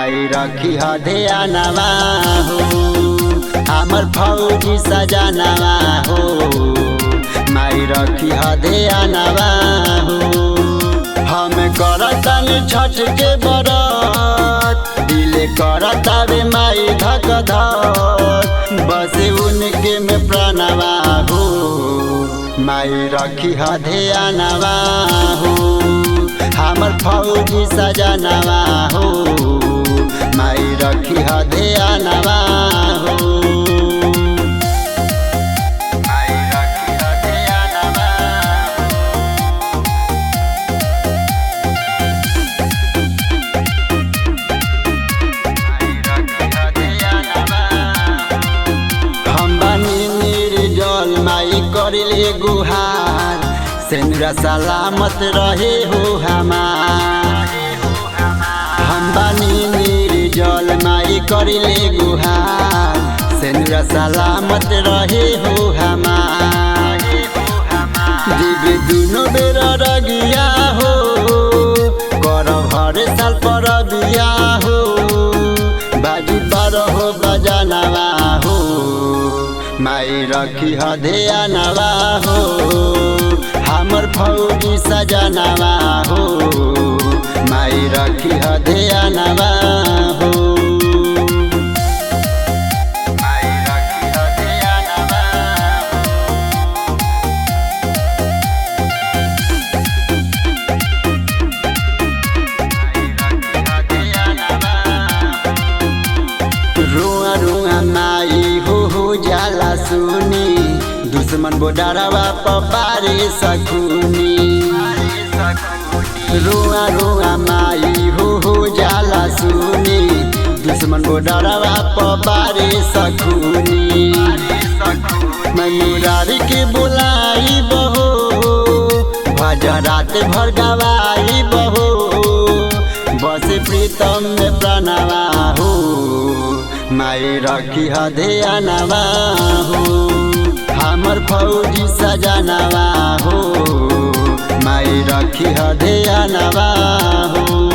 माई रखी ध्यानवा हो हमर फौजी सजनवा हो माई रखी ध्यानवा हो। हम करतनी छठ के बरत दिले करतावे माई धक धक बसे उनके में प्राणवा हो माई रखी ध्यानवा हो हमर फौजी सजनवा हो माई रखी ध्यानवा हो। करिले गुहार सेनुरा सलामत रहे हो हमार हम बानी निर्जल माई करिले गुहार सेनुरा सलामत रहे हो हमार। दिव्य दुनो बेर रगिया हो कर हर साल पर बिया हो बाजी पर हो बजानवा हो माई रखी ध्यानवा हो हमर फौजी सजनवा हो माई रखी ध्यानवा हो। माई रखी ध्यानवा रुआ रुआ माई हो जाला सुनी दुश्मन बोडरवा पारे सकुनी रुआ रुआ माई हो जाला सुनी दुश्मन बोडरवा पारे सकुनी। मनुरारी के बुलाई बहो भजन रात भर गवाई बहो बसे प्रीतम में प्रणवा हो माई रखी ध्यानवा हो हमर फौजी सजनवा हो माई रखी ध्यानवा हो।